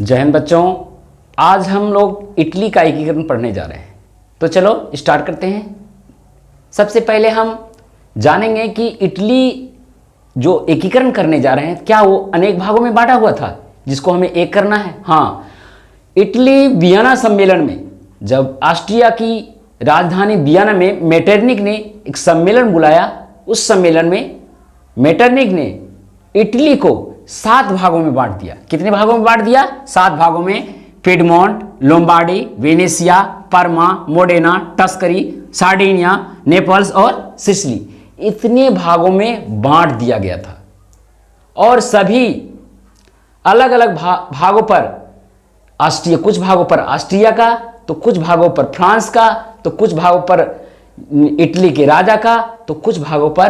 जय हिंद बच्चों, आज हम लोग इटली का एकीकरण पढ़ने जा रहे हैं। तो चलो स्टार्ट करते हैं। सबसे पहले हम जानेंगे कि इटली जो एकीकरण करने जा रहे हैं क्या वो अनेक भागों में बांटा हुआ था जिसको हमें एक करना है। हाँ, इटली वियना सम्मेलन में जब ऑस्ट्रिया की राजधानी वियना में मेटरनिक ने एक सम्मेलन बुलाया, उस सम्मेलन में मेटरनिक ने इटली को 7 भागों में बांट दिया। कितने भागों में बांट दिया? 7 भागों में। पिडमोंट, लोम्बार्डी, वेनेसिया, परमा, मोडेना, टस्करी, सार्डिनिया, नेपल्स और सिसिली, इतने भागों में बांट दिया गया था। और सभी अलग अलग भागों पर ऑस्ट्रिया, कुछ भागों पर ऑस्ट्रिया का, तो कुछ भागों पर फ्रांस का, तो कुछ भागों पर इटली के राजा का, तो कुछ भागों पर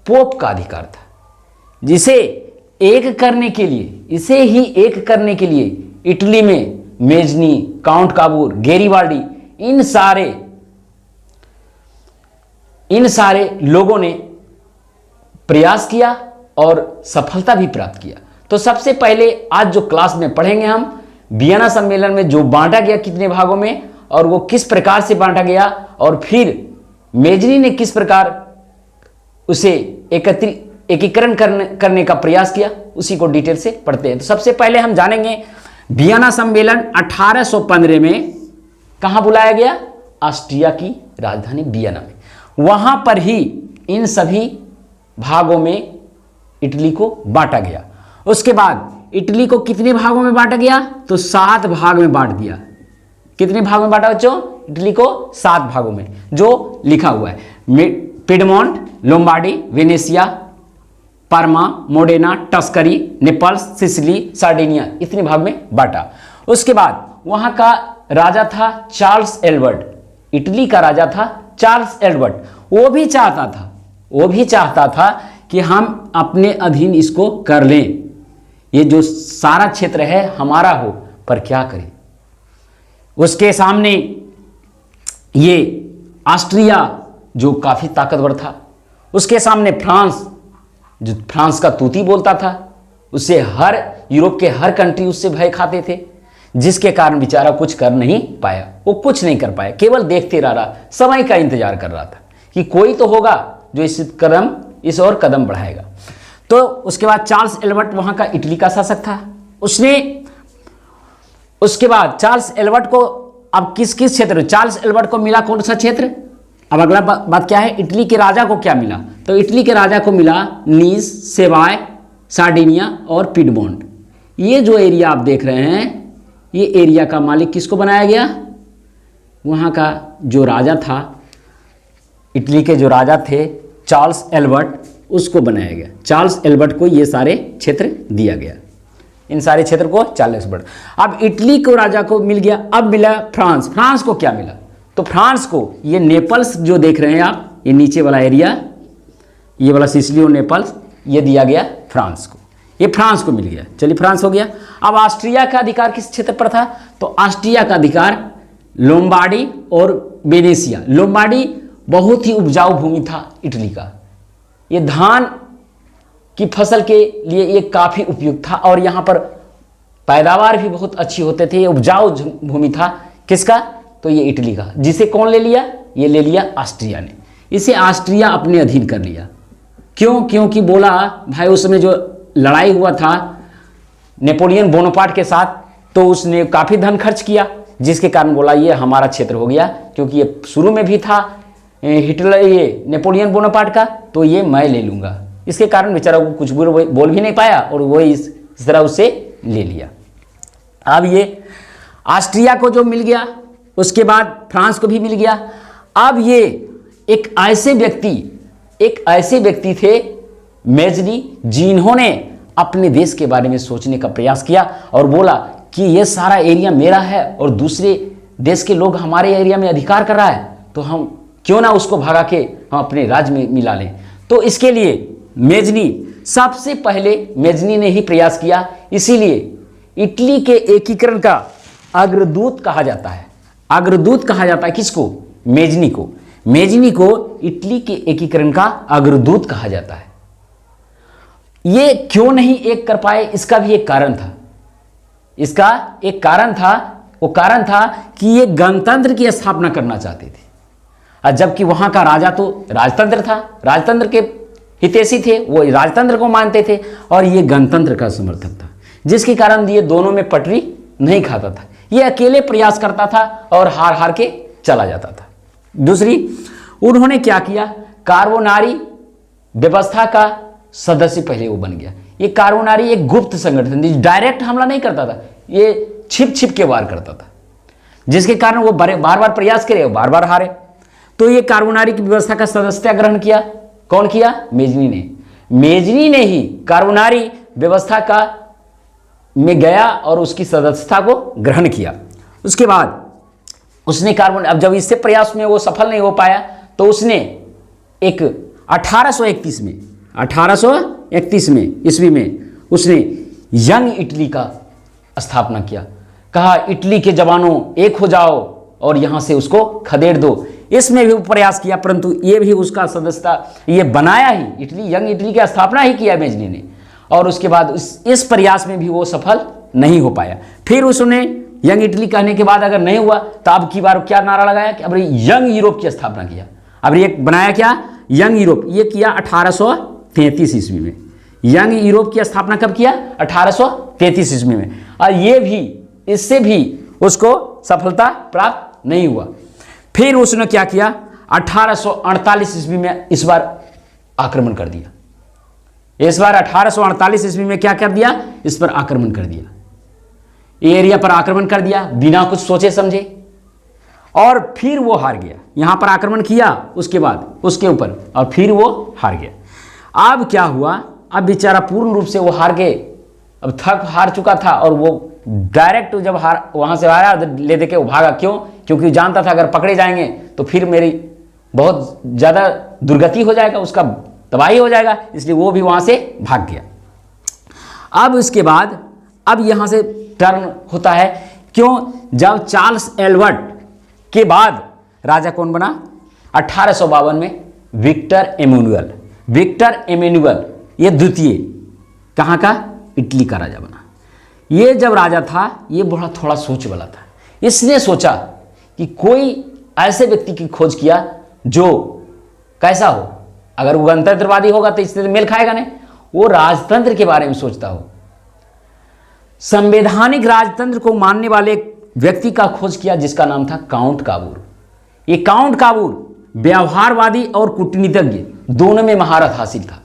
पोप का अधिकार था। जिसे एक करने के लिए, इसे ही एक करने के लिए इटली में मेजनी, काउंट काबूर, गेरिबाल्डी, इन सारे लोगों ने प्रयास किया और सफलता भी प्राप्त किया। तो सबसे पहले आज जो क्लास में पढ़ेंगे हम वियना सम्मेलन में जो बांटा गया कितने भागों में और वो किस प्रकार से बांटा गया, और फिर मेजनी ने किस प्रकार उसे एकीकरण करने का प्रयास किया, उसी को डिटेल से पढ़ते हैं। तो सबसे पहले हम जानेंगे वियना सम्मेलन 1815 में कहां बुलाया गया? ऑस्ट्रिया की राजधानी वियना में। वहां पर ही इन सभी भागों में इटली को बांटा गया। उसके बाद इटली को कितने भागों में बांटा गया? तो 7 भाग में बांट दिया। कितने भागों में बांटा बच्चों? इटली को 7 भागों में, जो लिखा हुआ है। पिडमोंट, लोम्बार्डी, वेनेसिया, परमा, मोडेना, टस्करी, नेपल्स, सिसिली, सार्डिनिया, इतने भाग में बांटा। उसके बाद वहां का राजा था चार्ल्स एल्बर्ट। इटली का राजा था चार्ल्स एल्बर्ट। वो भी चाहता था कि हम अपने अधीन इसको कर लें, ये जो सारा क्षेत्र है हमारा हो, पर क्या करें। उसके सामने ये ऑस्ट्रिया जो काफी ताकतवर था, उसके सामने फ्रांस जो फ्रांस का तूती बोलता था, उससे हर यूरोप के हर कंट्री उससे भय खाते थे, जिसके कारण बेचारा कुछ कर नहीं पाया। वो कुछ नहीं कर पाया, केवल देखते रहा, समय का इंतजार कर रहा था कि कोई तो होगा जो इस और कदम बढ़ाएगा। तो उसके बाद चार्ल्स एल्बर्ट वहां का इटली का शासक था। उसके बाद चार्ल्स एल्बर्ट को अब किस क्षेत्र, चार्ल्स एल्बर्ट को मिला कौन सा क्षेत्र? अब अगला बात क्या है, इटली के राजा को क्या मिला? तो इटली के राजा को मिला नीस, सेवाय, सार्डिनिया और पिडमोंट। ये जो एरिया आप देख रहे हैं, ये एरिया का मालिक किसको बनाया गया? वहाँ का जो राजा था, इटली के जो राजा थे चार्ल्स एल्बर्ट, उसको बनाया गया। चार्ल्स एल्बर्ट को ये सारे क्षेत्र दिया गया, इन सारे क्षेत्र को चार्ल्स एल्बर्ट। अब इटली को राजा को मिल गया। अब मिला फ्रांस। फ्रांस को क्या मिला? तो फ्रांस को ये नेपल्स जो देख रहे हैं आप, ये नीचे वाला एरिया, ये वाला सिसिली और नेपल्स, ये दिया गया फ्रांस को। ये फ्रांस को मिल गया। चलिए, फ्रांस हो गया। अब ऑस्ट्रिया का अधिकार किस क्षेत्र पर था? तो ऑस्ट्रिया का अधिकार लोम्बार्डी और वेनेसिया। लोम्बार्डी बहुत ही उपजाऊ भूमि था इटली का, ये धान की फसल के लिए ये काफी उपयुक्त था और यहाँ पर पैदावार भी बहुत अच्छी होते थे। ये उपजाऊ भूमि था। किसका? तो ये इटली का। जिसे कौन ले लिया? ये ले लिया ऑस्ट्रिया ने। इसे ऑस्ट्रिया अपने अधीन कर लिया। क्यों? क्योंकि बोला भाई, उस समय जो लड़ाई हुआ था नेपोलियन बोनापार्ट के साथ, तो उसने काफी धन खर्च किया, जिसके कारण बोला ये हमारा क्षेत्र हो गया। क्योंकि ये शुरू में भी था हिटलर, ये नेपोलियन बोनापार्ट का, तो ये मैं ले लूंगा। इसके कारण बेचारा को कुछ बोल भी नहीं पाया और वो इस तरह उसे ले लिया। अब ये ऑस्ट्रिया को जो मिल गया, उसके बाद फ्रांस को भी मिल गया। अब ये एक ऐसे व्यक्ति थे मेजनी, जिन्होंने अपने देश के बारे में सोचने का प्रयास किया और बोला कि ये सारा एरिया मेरा है और दूसरे देश के लोग हमारे एरिया में अधिकार कर रहा है, तो हम क्यों ना उसको भगा के हम अपने राज्य में मिला लें। तो इसके लिए सबसे पहले मेजनी ने ही प्रयास किया। इसीलिए इटली के एकीकरण का अग्रदूत कहा जाता है। अग्रदूत कहा जाता है किसको? मेजनी को। मेजनी को इटली के एकीकरण का अग्रदूत कहा जाता है। ये क्यों नहीं एक कर पाए, इसका भी एक कारण था। इसका एक कारण था, वो कारण था कि ये गणतंत्र की स्थापना करना चाहते थे, और जबकि वहां का राजा तो राजतंत्र था, राजतंत्र के हितैषी थे, वो राजतंत्र को मानते थे, और ये गणतंत्र का समर्थक था, जिसके कारण ये दोनों में पटरी नहीं खाता था। ये अकेले प्रयास करता था और हार हार के चला जाता था। दूसरी, उन्होंने क्या किया, कार्बोनारी व्यवस्था का सदस्य पहले वो बन गया। ये कार्बोनारी एक गुप्त संगठन, डायरेक्ट हमला नहीं करता था, ये छिप छिप के वार करता था, जिसके कारण वो बार बार प्रयास करे, बार बार हारे। तो ये कार्बोनारी की व्यवस्था का सदस्यता ग्रहण किया। कौन किया? मेजनी ने। मेजनी ने ही कार्बोनारी व्यवस्था का में गया और उसकी सदस्यता को ग्रहण किया। उसके बाद उसने कार्बन, अब जब इससे प्रयास में वो सफल नहीं हो पाया, तो उसने एक 1831 में ईस्वी में उसने यंग इटली का स्थापना किया। कहा इटली के जवानों एक हो जाओ और यहां से उसको खदेड़ दो। इसमें भी प्रयास किया, परंतु ये भी उसका सदस्यता ये बनाया ही, इटली यंग इटली की स्थापना ही किया मेजनी ने, और उसके बाद इस प्रयास में भी वो सफल नहीं हो पाया। फिर उसने यंग इटली कहने के बाद अगर नहीं हुआ तो अब की बार क्या नारा लगाया कि अब यंग यूरोप की स्थापना किया। अब ये बनाया क्या? Young Europe. ये किया 1833 ईस्वी में। यंग यूरोप की स्थापना कब किया? 1833 ईस्वी में। और ये भी, इससे भी उसको सफलता प्राप्त नहीं हुआ। फिर उसने क्या किया? 1848 ईस्वी में इस बार आक्रमण कर दिया। इस बार 1848 ईस्वी में क्या कर दिया? इस पर आक्रमण कर दिया, एरिया पर आक्रमण कर दिया बिना कुछ सोचे समझे, और फिर वो हार गया। यहां पर आक्रमण किया उसके बाद उसके ऊपर, और फिर वो हार गया। अब क्या हुआ? अब बेचारा पूर्ण रूप से वो हार गए, अब थक हार चुका था, और वो डायरेक्ट जब वहां से आया ले दे के वो भागा। क्यों? क्योंकि जानता था अगर पकड़े जाएंगे तो फिर मेरी बहुत ज्यादा दुर्गति हो जाएगा, उसका तबाही हो जाएगा, इसलिए वो भी वहां से भाग गया। अब इसके बाद अब यहां से टर्न होता है। क्यों? जब चार्ल्स एल्बर्ट के बाद राजा कौन बना? 1852 में विक्टर एमेनुअल। विक्टर एमेनुअल ये द्वितीय कहां का? इटली का राजा बना। ये जब राजा था ये बड़ा थोड़ा सोच वाला था। इसने सोचा कि कोई ऐसे व्यक्ति की खोज किया जो कैसा हो, अगर वो गणतंत्रवादी होगा तो इससे मेल खाएगा नहीं, वो राजतंत्र के बारे में सोचता हो, संवैधानिक राजतंत्र को मानने वाले व्यक्ति का खोज किया जिसका नाम था काउंट काबूर। ये काउंट काबूर व्यवहारवादी और कूटनीतिज्ञ दोनों में महारत हासिल था।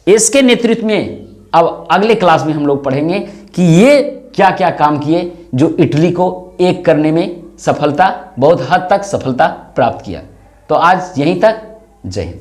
इसके नेतृत्व में अब अगले क्लास में हम लोग पढ़ेंगे कि ये क्या क्या काम किए जो इटली को एक करने में सफलता, बहुत हद तक सफलता प्राप्त किया। तो आज यहीं तक, जय हिंद।